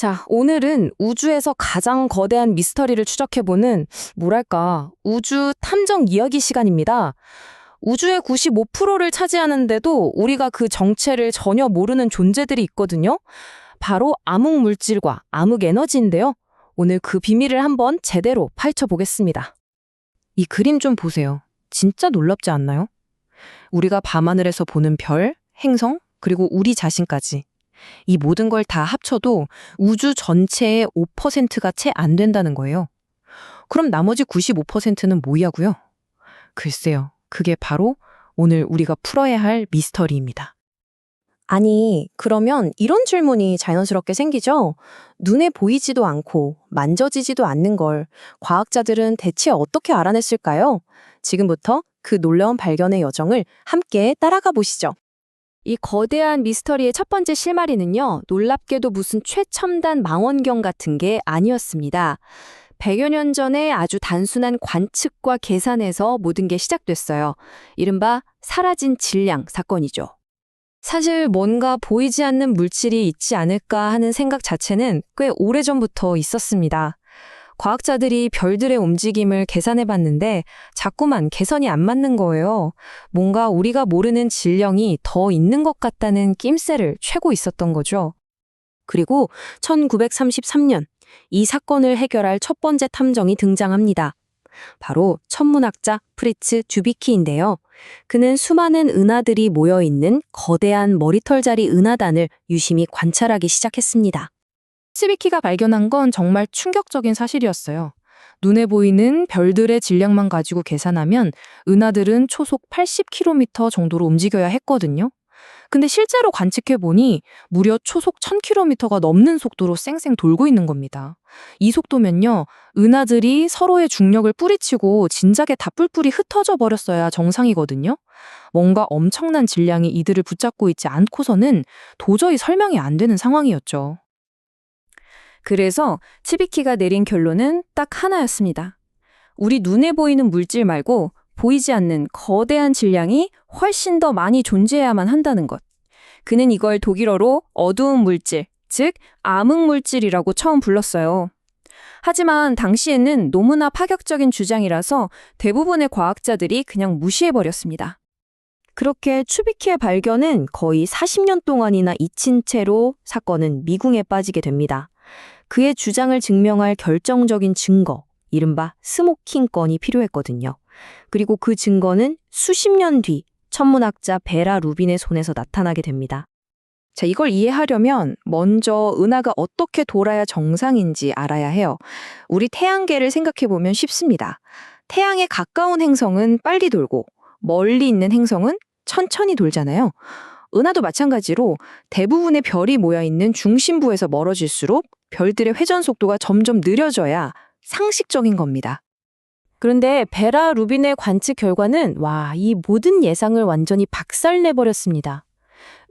자, 오늘은 우주에서 가장 거대한 미스터리를 추적해보는, 뭐랄까, 우주 탐정 이야기 시간입니다. 우주의 95%를 차지하는데도 우리가 그 정체를 전혀 모르는 존재들이 있거든요. 바로 암흑 물질과 암흑 에너지인데요. 오늘 그 비밀을 한번 제대로 파헤쳐보겠습니다. 이 그림 좀 보세요. 진짜 놀랍지 않나요? 우리가 밤하늘에서 보는 별, 행성, 그리고 우리 자신까지. 이 모든 걸 다 합쳐도 우주 전체의 5%가 채 안 된다는 거예요. 그럼 나머지 95%는 뭐냐고요? 글쎄요. 그게 바로 오늘 우리가 풀어야 할 미스터리입니다. 아니, 그러면 이런 질문이 자연스럽게 생기죠? 눈에 보이지도 않고 만져지지도 않는 걸 과학자들은 대체 어떻게 알아냈을까요? 지금부터 그 놀라운 발견의 여정을 함께 따라가 보시죠. 이 거대한 미스터리의 첫 번째 실마리는요, 놀랍게도 무슨 최첨단 망원경 같은 게 아니었습니다. 100여 년 전에 아주 단순한 관측과 계산에서 모든 게 시작됐어요. 이른바 사라진 질량 사건이죠. 사실 뭔가 보이지 않는 물질이 있지 않을까 하는 생각 자체는 꽤 오래전부터 있었습니다. 과학자들이 별들의 움직임을 계산해봤는데 자꾸만 개선이 안 맞는 거예요. 뭔가 우리가 모르는 질량이 더 있는 것 같다는 낌새를 채고 있었던 거죠. 그리고 1933년 이 사건을 해결할 첫 번째 탐정이 등장합니다. 바로 천문학자 프리츠 듀비키인데요. 그는 수많은 은하들이 모여있는 거대한 머리털자리 은하단을 유심히 관찰하기 시작했습니다. 츠비키가 발견한 건 정말 충격적인 사실이었어요. 눈에 보이는 별들의 질량만 가지고 계산하면 은하들은 초속 80km 정도로 움직여야 했거든요. 근데 실제로 관측해보니 무려 초속 1000km가 넘는 속도로 쌩쌩 돌고 있는 겁니다. 이 속도면요, 은하들이 서로의 중력을 뿌리치고 진작에 다 뿔뿔이 흩어져 버렸어야 정상이거든요. 뭔가 엄청난 질량이 이들을 붙잡고 있지 않고서는 도저히 설명이 안 되는 상황이었죠. 그래서 츠비키가 내린 결론은 딱 하나였습니다. 우리 눈에 보이는 물질 말고 보이지 않는 거대한 질량이 훨씬 더 많이 존재해야만 한다는 것. 그는 이걸 독일어로 어두운 물질, 즉 암흑 물질이라고 처음 불렀어요. 하지만 당시에는 너무나 파격적인 주장이라서 대부분의 과학자들이 그냥 무시해버렸습니다. 그렇게 츠비키의 발견은 거의 40년 동안이나 잊힌 채로 사건은 미궁에 빠지게 됩니다. 그의 주장을 증명할 결정적인 증거, 이른바 스모킹 건이 필요했거든요. 그리고 그 증거는 수십 년 뒤 천문학자 베라 루빈의 손에서 나타나게 됩니다. 자, 이걸 이해하려면 먼저 은하가 어떻게 돌아야 정상인지 알아야 해요. 우리 태양계를 생각해보면 쉽습니다. 태양에 가까운 행성은 빨리 돌고 멀리 있는 행성은 천천히 돌잖아요. 은하도 마찬가지로 대부분의 별이 모여있는 중심부에서 멀어질수록 별들의 회전 속도가 점점 느려져야 상식적인 겁니다. 그런데 베라 루빈의 관측 결과는 이 모든 예상을 완전히 박살내버렸습니다.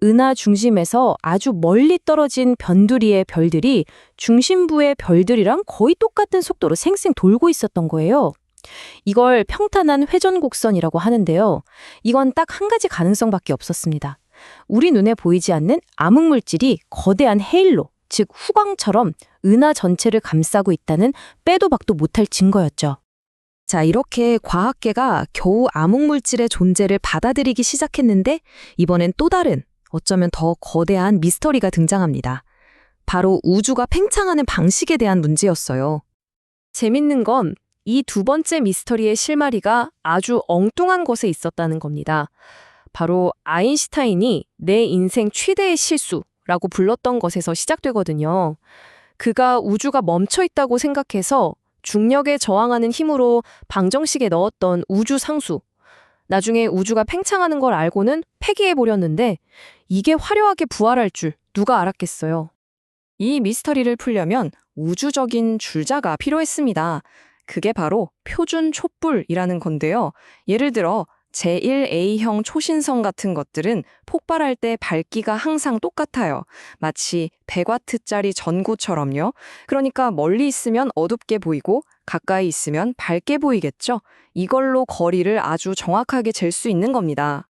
은하 중심에서 아주 멀리 떨어진 변두리의 별들이 중심부의 별들이랑 거의 똑같은 속도로 쌩쌩 돌고 있었던 거예요. 이걸 평탄한 회전 곡선이라고 하는데요. 이건 딱 한 가지 가능성밖에 없었습니다. 우리 눈에 보이지 않는 암흑 물질이 거대한 헤일로, 즉 후광처럼 은하 전체를 감싸고 있다는 빼도 박도 못할 증거였죠. 자, 이렇게 과학계가 겨우 암흑물질의 존재를 받아들이기 시작했는데 이번엔 또 다른, 어쩌면 더 거대한 미스터리가 등장합니다. 바로 우주가 팽창하는 방식에 대한 문제였어요. 재밌는 건 이 두 번째 미스터리의 실마리가 아주 엉뚱한 곳에 있었다는 겁니다. 바로 아인슈타인이 내 인생 최대의 실수라고 불렀던 것에서 시작되거든요. 그가 우주가 멈춰 있다고 생각해서 중력에 저항하는 힘으로 방정식에 넣었던 우주 상수. 나중에 우주가 팽창하는 걸 알고는 폐기해버렸는데 이게 화려하게 부활할 줄 누가 알았겠어요. 이 미스터리를 풀려면 우주적인 줄자가 필요했습니다. 그게 바로 표준 촛불이라는 건데요. 예를 들어 제1A형 초신성 같은 것들은 폭발할 때 밝기가 항상 똑같아요. 마치 100W짜리 전구처럼요. 그러니까 멀리 있으면 어둡게 보이고 가까이 있으면 밝게 보이겠죠. 이걸로 거리를 아주 정확하게 잴 수 있는 겁니다.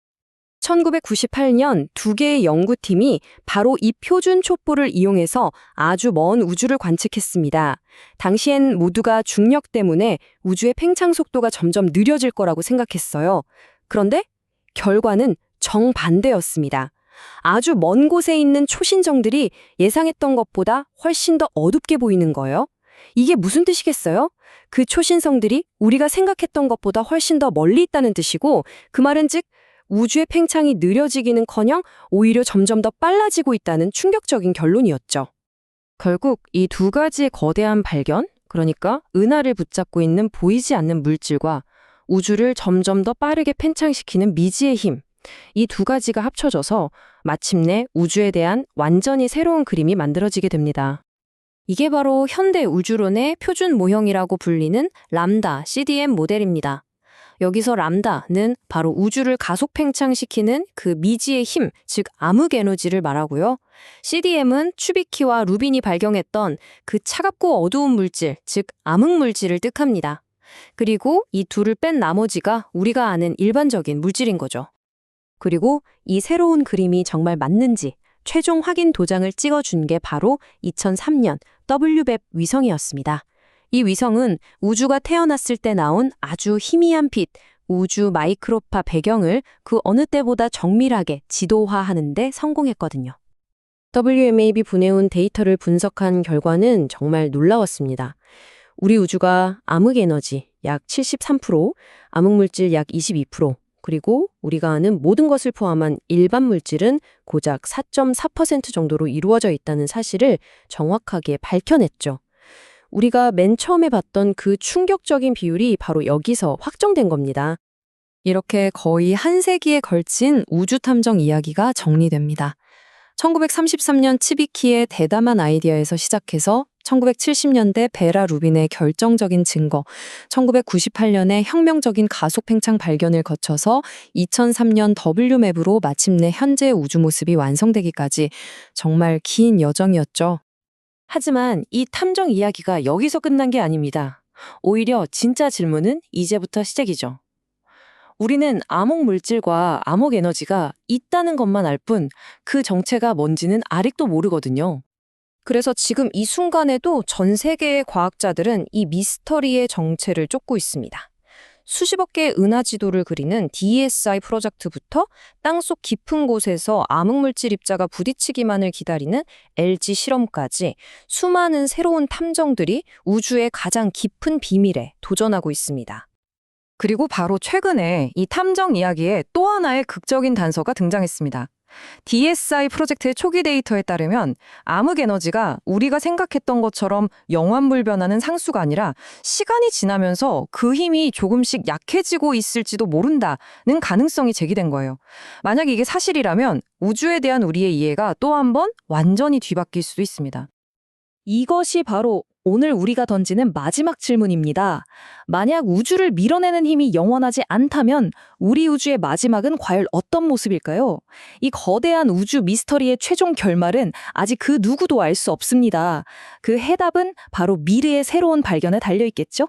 1998년 두 개의 연구팀이 바로 이 표준 촛불을 이용해서 아주 먼 우주를 관측했습니다. 당시엔 모두가 중력 때문에 우주의 팽창 속도가 점점 느려질 거라고 생각했어요. 그런데 결과는 정반대였습니다. 아주 먼 곳에 있는 초신성들이 예상했던 것보다 훨씬 더 어둡게 보이는 거예요. 이게 무슨 뜻이겠어요? 그 초신성들이 우리가 생각했던 것보다 훨씬 더 멀리 있다는 뜻이고, 그 말은 즉 우주의 팽창이 느려지기는커녕 오히려 점점 더 빨라지고 있다는 충격적인 결론이었죠. 결국 이 두 가지의 거대한 발견, 그러니까 은하를 붙잡고 있는 보이지 않는 물질과 우주를 점점 더 빠르게 팽창시키는 미지의 힘, 이 두 가지가 합쳐져서 마침내 우주에 대한 완전히 새로운 그림이 만들어지게 됩니다. 이게 바로 현대 우주론의 표준 모형이라고 불리는 람다 CDM 모델입니다. 여기서 람다는 바로 우주를 가속 팽창시키는 그 미지의 힘, 즉 암흑 에너지를 말하고요. CDM은 추비키와 루빈이 발견했던 그 차갑고 어두운 물질, 즉 암흑 물질을 뜻합니다. 그리고 이 둘을 뺀 나머지가 우리가 아는 일반적인 물질인 거죠. 그리고 이 새로운 그림이 정말 맞는지 최종 확인 도장을 찍어준 게 바로 2003년 WBEP 위성이었습니다. 이 위성은 우주가 태어났을 때 나온 아주 희미한 빛, 우주 마이크로파 배경을 그 어느 때보다 정밀하게 지도화하는 데 성공했거든요. WMAP 보내온 데이터를 분석한 결과는 정말 놀라웠습니다. 우리 우주가 암흑 에너지 약 73%, 암흑 물질 약 22%, 그리고 우리가 아는 모든 것을 포함한 일반 물질은 고작 4.4% 정도로 이루어져 있다는 사실을 정확하게 밝혀냈죠. 우리가 맨 처음에 봤던 그 충격적인 비율이 바로 여기서 확정된 겁니다. 이렇게 거의 한 세기에 걸친 우주 탐정 이야기가 정리됩니다. 1933년 치비키의 대담한 아이디어에서 시작해서 1970년대 베라 루빈의 결정적인 증거, 1998년에 혁명적인 가속 팽창 발견을 거쳐서 2003년 WMAP으로 마침내 현재의 우주 모습이 완성되기까지 정말 긴 여정이었죠. 하지만 이 탐정 이야기가 여기서 끝난 게 아닙니다. 오히려 진짜 질문은 이제부터 시작이죠. 우리는 암흑 물질과 암흑 에너지가 있다는 것만 알 뿐 그 정체가 뭔지는 아직도 모르거든요. 그래서 지금 이 순간에도 전 세계의 과학자들은 이 미스터리의 정체를 쫓고 있습니다. 수십억 개의 은하 지도를 그리는 DSI 프로젝트부터 땅속 깊은 곳에서 암흑물질 입자가 부딪히기만을 기다리는 LG 실험까지 수많은 새로운 탐정들이 우주의 가장 깊은 비밀에 도전하고 있습니다. 그리고 바로 최근에 이 탐정 이야기에 또 하나의 극적인 단서가 등장했습니다. DSI 프로젝트의 초기 데이터에 따르면 암흑 에너지가 우리가 생각했던 것처럼 영환불변하는 상수가 아니라 시간이 지나면서 그 힘이 조금씩 약해지고 있을지도 모른다는 가능성이 제기된 거예요. 만약 이게 사실이라면 우주에 대한 우리의 이해가 또 한 번 완전히 뒤바뀔 수도 있습니다. 이것이 바로 오늘 우리가 던지는 마지막 질문입니다. 만약 우주를 밀어내는 힘이 영원하지 않다면 우리 우주의 마지막은 과연 어떤 모습일까요? 이 거대한 우주 미스터리의 최종 결말은 아직 그 누구도 알 수 없습니다. 그 해답은 바로 미래의 새로운 발견에 달려 있겠죠?